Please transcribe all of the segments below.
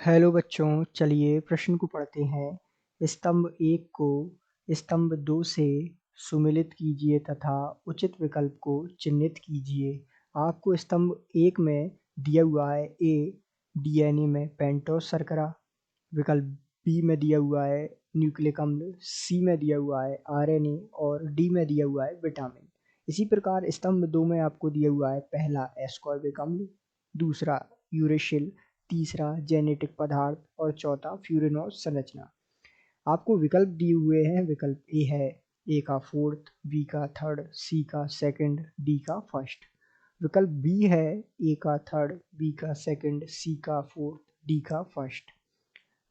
Hello बच्चों, चलिए प्रश्न को पढ़ते हैं। स्तंभ 1 को स्तंभ 2 से सुमेलित कीजिए तथा उचित विकल्प को चिह्नित कीजिए। आपको स्तंभ 1 में दिया हुआ है ए डीएनए में पेंटोस शर्करा, विकल्प बी में दिया हुआ है न्यूक्लिक अम्ल, सी में दिया हुआ है आरएनए और डी में दिया हुआ है विटामिन। इसी प्रकार स्तंभ 2 में आपको दिया हुआ है पहला एस्कॉर्बिक अम्ल, दूसरा यूरेशिल, तीसरा जेनेटिक पदार्थ और चौथा फ्यूरेनोस संरचना। आपको विकल्प दिए हुए हैं। विकल्प ए है ए का फोर्थ, बी का थर्ड, सी का सेकंड, डी का फर्स्ट। विकल्प बी है ए का थर्ड, बी का सेकंड, सी का फोर्थ, डी का फर्स्ट।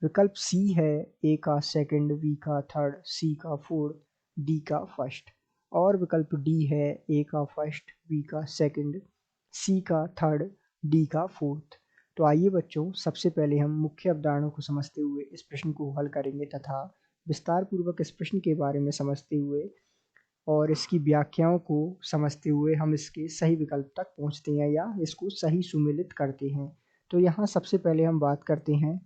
विकल्प सी है ए का सेकंड, बी का थर्ड, सी का फोर्थ, डी का फर्स्ट। और विकल्प डी है ए का फर्स्ट, बी का सेकंड, सी का थर्ड, डी का फोर्थ। तो आइए बच्चों, सबसे पहले हम मुख्य अवधारणाओं को समझते हुए इस प्रश्न को हल करेंगे तथा विस्तार पूर्वक इस प्रश्न के बारे में समझते हुए और इसकी व्याख्याओं को समझते हुए हम इसके सही विकल्प तक पहुंचते हैं या इसको सही सुमेलित करते हैं। तो यहाँ सबसे पहले हम बात करते हैं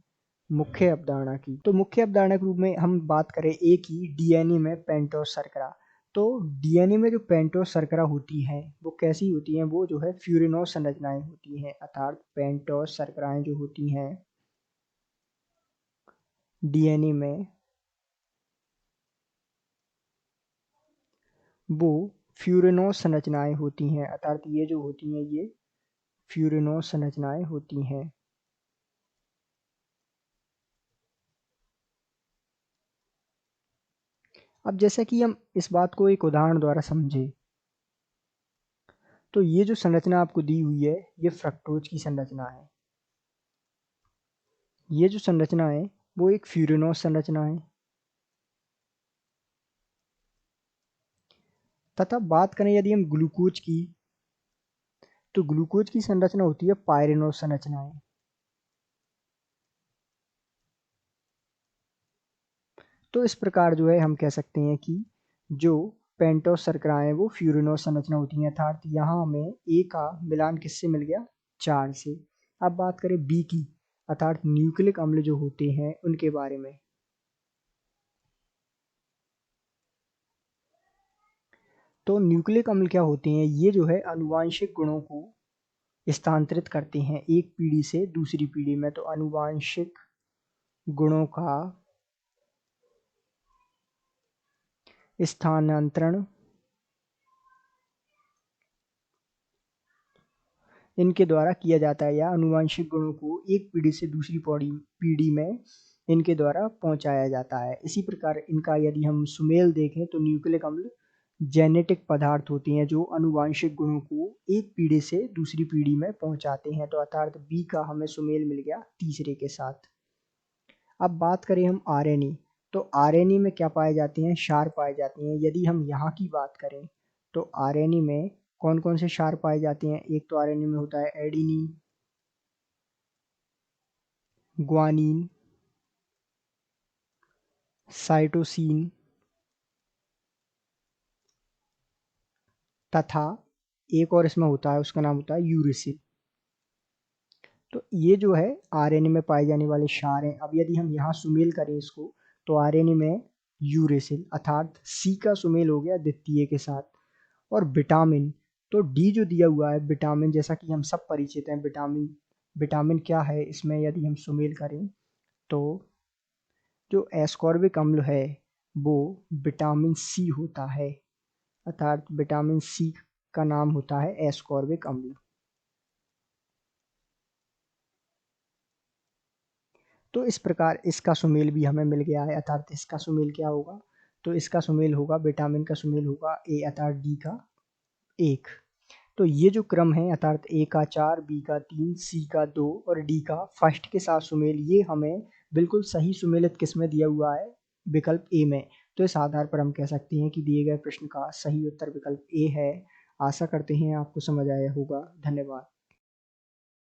मुख्य अवधारणा की। तो मुख्य अवधारणा के रूप में हम बात करें ए की डीएनए में पेंटोस शर्करा। तो डीएनए में जो पेंटोस शर्करा होती है वो कैसी होती हैं? वो जो है फ्यूरिनोस संरचनाएं होती हैं, अर्थात पेंटोस शर्कराएं जो होती हैं डीएनए में वो फ्यूरिनोस संरचनाएं होती हैं, अर्थात ये जो होती हैं ये फ्यूरिनोस संरचनाएं होती हैं। अब जैसा कि हम इस बात को एक उदाहरण द्वारा समझे, तो ये जो संरचना आपको दी हुई है ये फ्रक्टोज की संरचना है। ये जो संरचना है वो एक फ्यूरिनोस संरचना है। तथा बात करें यदि हम ग्लूकोज की, तो ग्लूकोज की संरचना होती है पायरिनोस संरचनाएं। तो इस प्रकार जो है हम कह सकते हैं कि जो पेंटोस शर्कराएं वो फ्यूरिनोस संरचना होती हैं, अर्थात यहाँ हमें ए का मिलान किससे मिल गया? 4 से। अब बात करें बी की, अर्थात न्यूक्लिक अम्ल जो होते हैं उनके बारे में। तो न्यूक्लिक अम्ल क्या होते हैं? ये जो है आनुवांशिक गुणों को स्थानांतरित करते हैं एक पीढ़ी से दूसरी पीढ़ी में। तो आनुवांशिक गुणों का स्थानांतरण इनके द्वारा किया जाता है, या आनुवांशिक गुणों को एक पीढ़ी से दूसरी पीढ़ी में इनके द्वारा पहुंचाया जाता है। इसी प्रकार इनका यदि हम सुमेल देखें तो न्यूक्लिक अम्ल जेनेटिक पदार्थ होते हैं जो आनुवांशिक गुणों को एक पीढ़ी से दूसरी पीढ़ी में पहुंचाते हैं। तो अर्थात बी का हमें सुमेल मिल गया तीसरे के साथ। अब बात करें हम आरएनए, तो आरएनए में क्या पाए जाते हैं? क्षार पाए जाते हैं। यदि हम यहाँ की बात करें तो आरएनए में कौन कौन से क्षार पाए जाते हैं? एक तो आरएनए में होता है एडिनिन, ग्वानिन, साइटोसिन तथा एक और इसमें होता है, उसका नाम होता है यूरेसिल। तो ये जो है आरएनए में पाए जाने वाले क्षार हैं। अब यदि हम यहाँ सुमेल करें इसको, तो आरएनए में यूरेसिल, अर्थात सी का सुमेल हो गया द्वितीय के साथ। और विटामिन, तो डी जो दिया हुआ है विटामिन, जैसा कि हम सब परिचित हैं विटामिन। विटामिन क्या है इसमें यदि हम सुमेल करें तो जो एस्कॉर्बिक अम्ल है वो विटामिन सी होता है, अर्थात विटामिन सी का नाम होता है एस्कॉर्बिक अम्ल। तो इस प्रकार इसका सुमेल भी हमें मिल गया है, अर्थात इसका सुमेल क्या होगा? तो इसका सुमेल होगा, विटामिन का सुमेल होगा ए, अर्थात डी का 1। तो ये जो क्रम है, अर्थात ए का 4, बी का 3, सी का 2 और डी का फर्स्ट के साथ सुमेल, ये हमें बिल्कुल सही सुमेलित किस में दिया हुआ है? विकल्प ए में। तो इस आधार पर हम कह सकते हैं कि दिए गए प्रश्न का सही उत्तर विकल्प ए है। आशा करते हैं आपको समझ आया होगा। धन्यवाद।